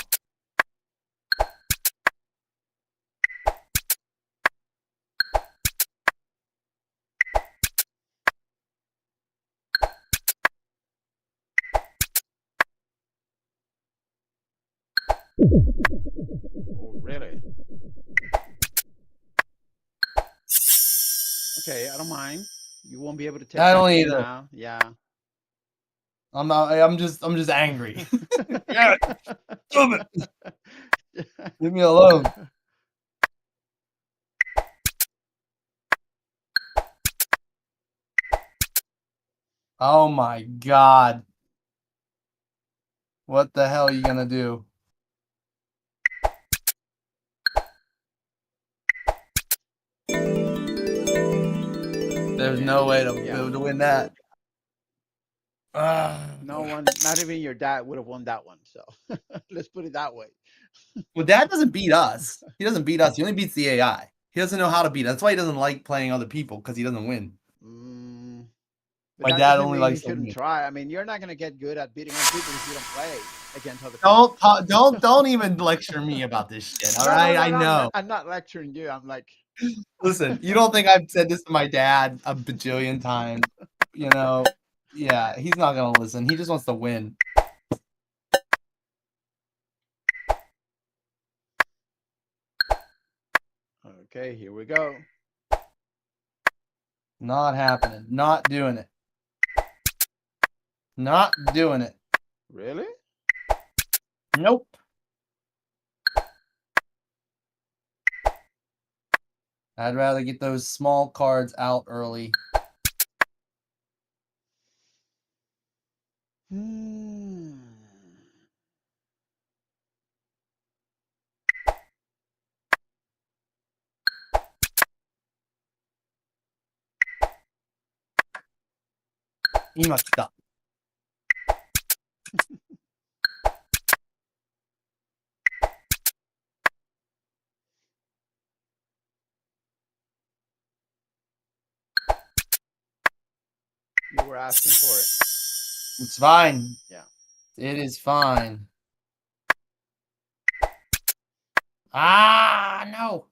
Oh, really? Okay, I don't mind. You won't be able to take I my don't king either. now. Yeah. I'm not. I'm just angry. Yeah, stop it. Leave me alone. Oh my god. What the hell are you gonna do? There's no way to, Yeah. to win that. No one, not even your dad would have won that one. So let's put it that way. Well, Dad doesn't beat us. He doesn't beat us. He only beats the AI. He doesn't know how to beat us. That's why he doesn't like playing other people, because he doesn't win. But My that dad doesn't only mean you likes to shouldn't win. try. I mean, you're not gonna get good at beating other people if you don't play against other people. Don't even lecture me about this shit. All No, no, right, no, I no. know. I'm not lecturing you. I'm like, Listen, you don't think I've said this to my dad a bajillion times? You know, yeah, he's not gonna listen. He just wants to win. okay, here we go. Not happening. Not doing it. Not doing it. Really? Nope. I'd rather get those small cards out early. Hmm. Ima kita. You were asking for it. It's fine. Yeah. It is fine. Ah, no.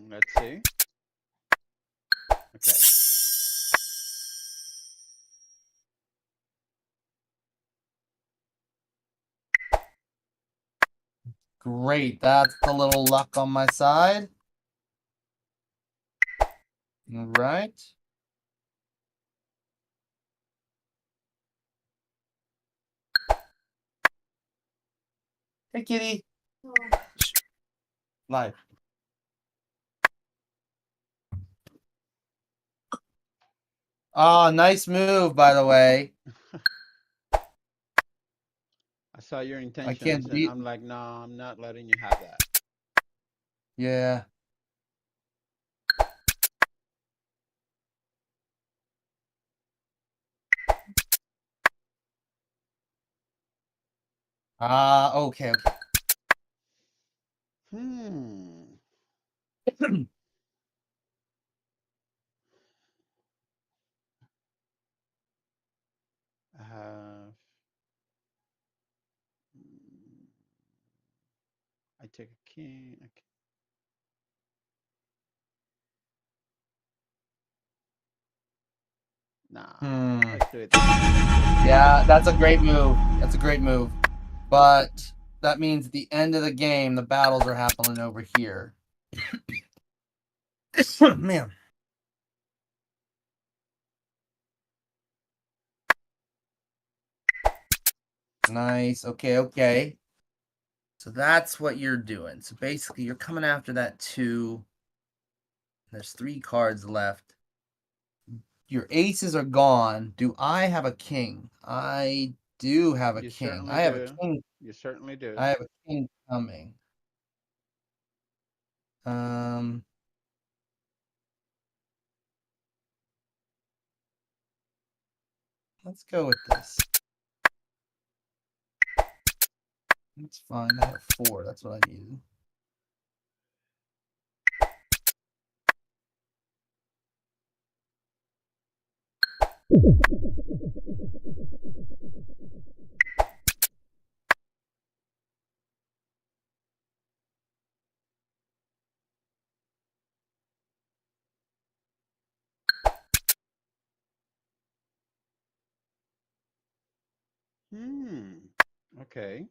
Let's see. Okay. Great. That's a little luck on my side. All right. Hey, kitty. Live. Oh, nice move, by the way. I saw your I intentions, can't and beat. I'm like, no, I'm not letting you have that. Yeah. Okay. Hmm. Uh, mm, I take a king. Okay. Nah, Hmm. let's do it this way. Yeah, that's a great move. That's a great move. But that means at the end of the game, the battles are happening over here. Man. Nice. Okay. So that's what you're doing. So basically, you're coming after that 2. There's 3 cards left. Your aces are gone. Do I have a king? I do have a You king. certainly I have a do. king. You certainly do. I have a king coming. Um, let's go with this. That's fine. I have 4. That's what I needed. Hmm. Okay.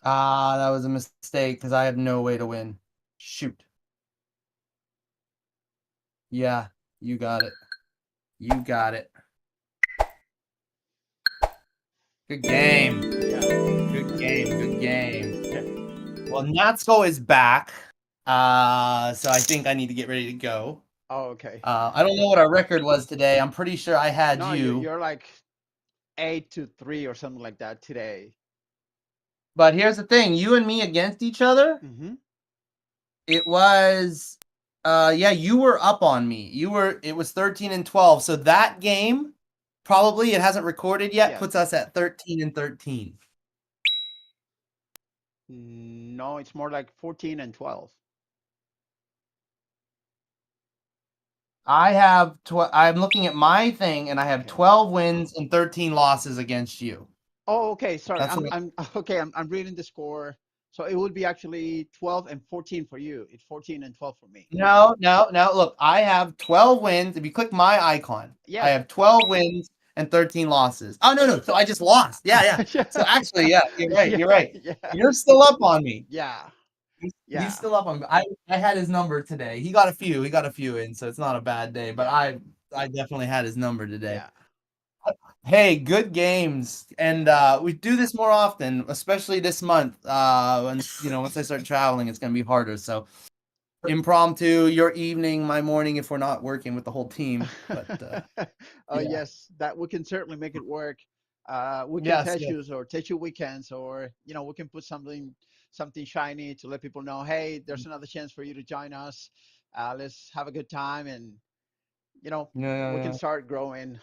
Ah, that was a mistake because I have no way to win. Shoot. Yeah, you got it. You got it. Good game. Yeah. Good game. Good game. Okay. Well, Natsko is back. So I think I need to get ready to go. Oh, okay. I don't know what our record was today. I'm pretty sure I had No, you. you're like 8-3 or something like that today. But here's the thing, you and me against each other, Mm-hmm. it was yeah, you were up on me. It was 13 and 12. So that game, probably it hasn't recorded yet, Yes. puts us at 13 and 13. No, it's more like 14 and 12. I'm looking at my thing and I have Okay. 12 wins and 13 losses against you. Oh, okay. Sorry. That's I'm what I'm okay. I'm reading the score. So it would be actually 12 and 14 for you. It's 14 and 12 for me. No. Look, I have 12 wins. If you click my icon, I Yes. have 12 wins and 13 losses. Oh, no. So I just lost. Yeah. So Yeah. actually, yeah, you're right. Yeah. You're right. Yeah. You're still up on me. Yeah. He's Yeah. still up on me. I had his number today. He got a few. He got a few in, so it's not a bad day. But Yeah. I definitely had his number today. Yeah. Hey, good games, and we do this more often, especially this month. When once I start traveling, it's gonna be harder. So impromptu, your evening, my morning, if we're not working with the whole team. But Oh yeah, yes, that we can certainly make it work. Weekend yes. Techus or Techu weekends, or we can put something shiny to let people know, hey, there's another chance for you to join us. Let's have a good time, and we can Yeah. start growing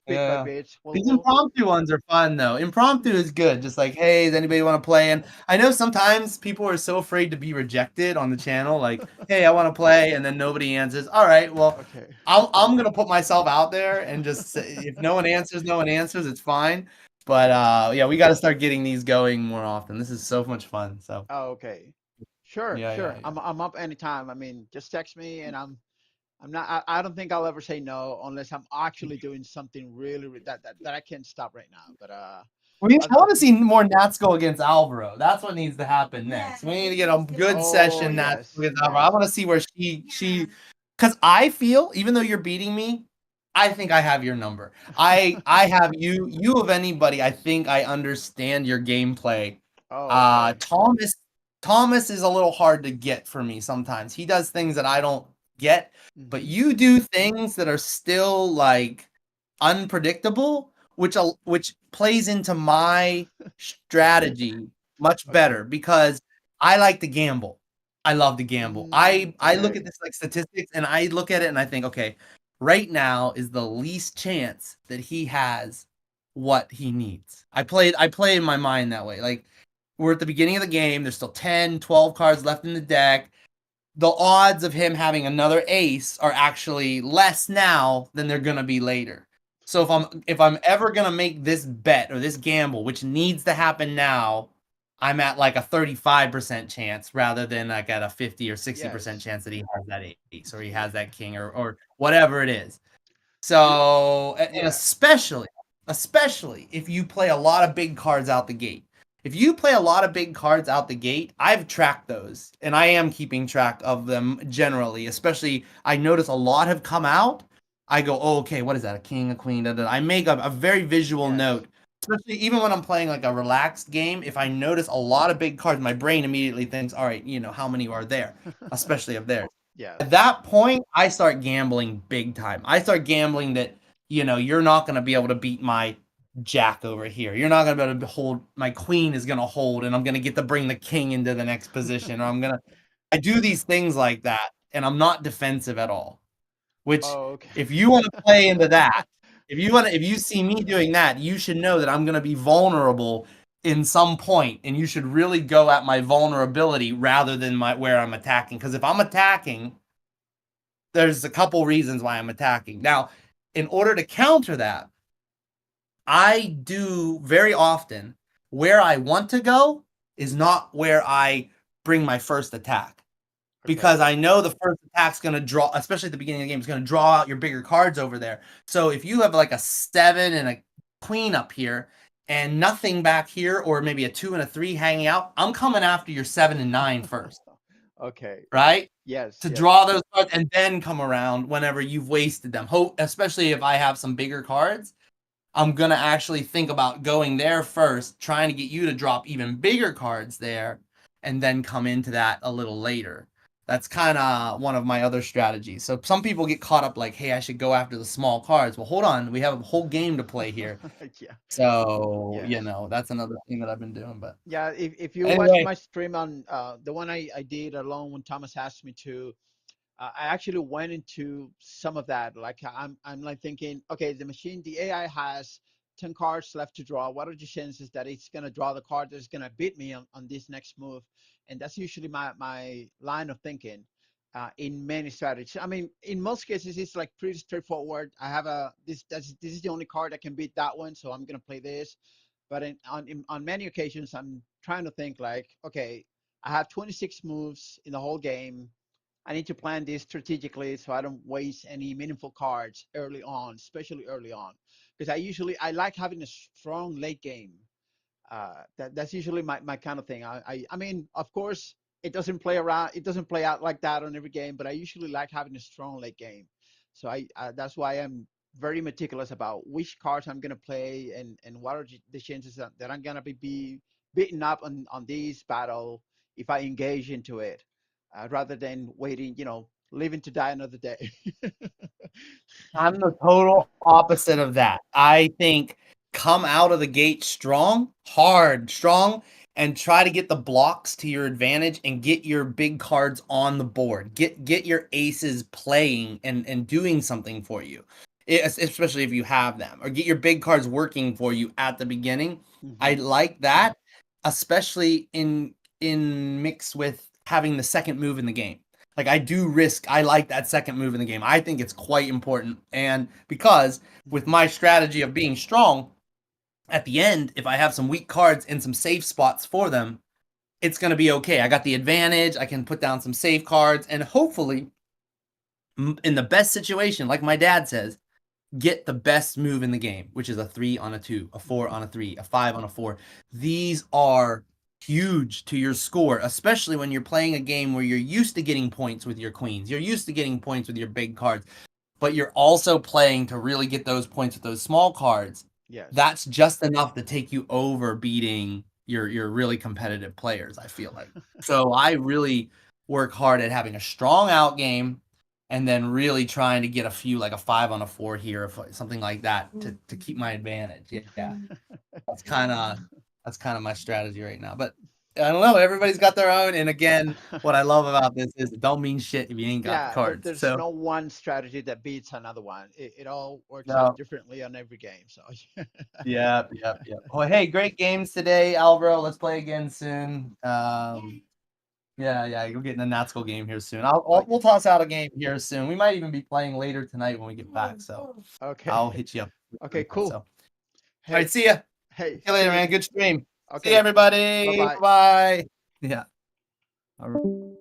bit by Yeah. bit. We'll, These we'll impromptu ones are fun though. Impromptu is good. Just like, hey, does anybody want to play? And I know sometimes people are so afraid to be rejected on the channel. Like, hey, I want to play, and then nobody answers. All right, well, okay. I'm gonna put myself out there and just say, if no one answers, no one answers. It's fine. But yeah, we got to start getting these going more often. This is so much fun. So Oh, okay. Sure, yeah, yeah, sure. yeah. I'm up anytime. I mean, just text me and I'm not I don't think I'll ever say no unless I'm actually doing something that I can't stop right now. But I other want to see more Nats go against Alvaro. That's what needs to happen next. We need to get a good oh session Nats yes, against Alvaro. I yes. want to see where she because I feel even though you're beating me, I think I have your number. I have you of anybody. I think I understand your gameplay. Oh, okay. Thomas is a little hard to get for me sometimes. He does things that I don't get, but Hmm. you do things that are still like unpredictable, which plays into my strategy much Okay. better because I like to gamble. I love to gamble. I look Okay. at this like statistics and I look at it and I think, okay, right now is the least chance that he has what he needs. I play in my mind that way. Like we're at the beginning of the game, there's still 10, 12 cards left in the deck. The odds of him having another ace are actually less now than they're gonna be later. So if I'm ever gonna make this bet or this gamble, which needs to happen now, I'm at like a 35% chance rather than like at a 50 or 60% Yes. chance that he has that ace or he Y- has that king or whatever it is. You, So, and yeah. especially if you play a lot of big cards out the gate. If you play a lot of big cards out the gate, I've tracked those and I am keeping track of them generally. Especially, I notice a lot have come out. I go, oh, okay, what is that? A king, a queen, da, da. I make a very visual Yes. note. Especially even when I'm playing like a relaxed game, if I notice a lot of big cards, my brain immediately thinks, all right, how many are there, especially of theirs. Yes. At that point, I start gambling big time. I start gambling that, you're not going to be able to beat my jack over here. You're not going to be able to hold my queen is going to hold and I'm going to get to bring the king into the next position or I do these things like that and I'm not defensive at all. Which Oh, okay. if you want to play into that, if you see me doing that, you should know that I'm going to be vulnerable in some point and you should really go at my vulnerability rather than my where I'm attacking because if I'm attacking there's a couple reasons why I'm attacking. Now, in order to counter that, I do very often where I want to go is not where I bring my first attack. Because Okay. I know the first attack's going to draw, especially at the beginning of the game, it's going to draw out your bigger cards over there. So if you have like a 7 and a queen up here and nothing back here, or maybe a 2 and a 3 hanging out, I'm coming after your 7 and 9 first, Okay. right? Yes. To Yes. draw those cards and then come around whenever you've wasted them. Especially if I have some bigger cards, I'm gonna actually think about going there first, trying to get you to drop even bigger cards there, and then come into that a little later. That's kind of one of my other strategies. So some people get caught up like, hey, I should go after the small cards. Well, hold on, we have a whole game to play here. Yeah. So, Yes. that's another thing that I've been doing. But Yeah. If you watch anyway, my stream on the one I did alone when Thomas asked me to, I actually went into some of that. Like I'm like thinking, okay, the AI has 10 cards left to draw. What are the chances that it's gonna draw the card that's gonna beat me on this next move? And that's usually my line of thinking in many strategies. I mean, in most cases, it's like pretty straightforward. I have this is the only card that can beat that one, so I'm gonna play this. But on many occasions, I'm trying to think like, okay, I have 26 moves in the whole game. I need to plan this strategically so I don't waste any meaningful cards early on, especially early on, because I like having a strong late game. That's usually my kind of thing. I mean, of course, it doesn't play out like that on every game, but I usually like having a strong late game. So that's why I'm very meticulous about which cards I'm gonna play and what are the chances that I'm gonna be beaten up on this battle if I engage into it, rather than waiting, living to die another day. I'm the total opposite of that. I think come out of the gate strong, hard, strong, and try to get the blocks to your advantage and get your big cards on the board. Get your aces playing and doing something for you. especially if you have them, or get your big cards working for you at the beginning. I Hmm. like that, especially in mix with having the second move in the game. Like I like that second move in the game. I think it's quite important. And because with Hmm. my strategy of being strong, at the end, if I have some weak cards and some safe spots for them, it's going to be okay. I got the advantage. I can put down some safe cards and hopefully, in the best situation, like my dad says, get the best move in the game, which is a 3 on a 2, a 4 on a 3, a 5 on a 4. These are huge to your score, especially when you're playing a game where you're used to getting points with your queens. You're used to getting points with your big cards, but you're also playing to really get those points with those small cards. Yes. That's just enough to take you over beating your really competitive players, I feel like. So I really work hard at having a strong out game and then really trying to get a few, like a 5 on a 4 here, or something like that, to keep my advantage. Yeah. That's kind of my strategy right now. But I don't know, everybody's got their own, and again, what I love about this is it don't mean shit if you ain't got the Yeah, cards. there's So, no one strategy that beats another one. It all works out no. differently on every game. So, Yeah, yep, yep. Well, hey, great games today, Alvaro. Let's play again soon. Yeah, yeah, you'll get in a Natsuko game here soon. oh, We'll toss out a game here soon. We might even be playing later tonight when we get back. So okay. I'll hit you up. Okay, So, cool. all right, Hey, see ya. See hey, you see later, you. man. Good stream. See you, Okay, everybody. bye-bye. Bye bye. Yeah. All right.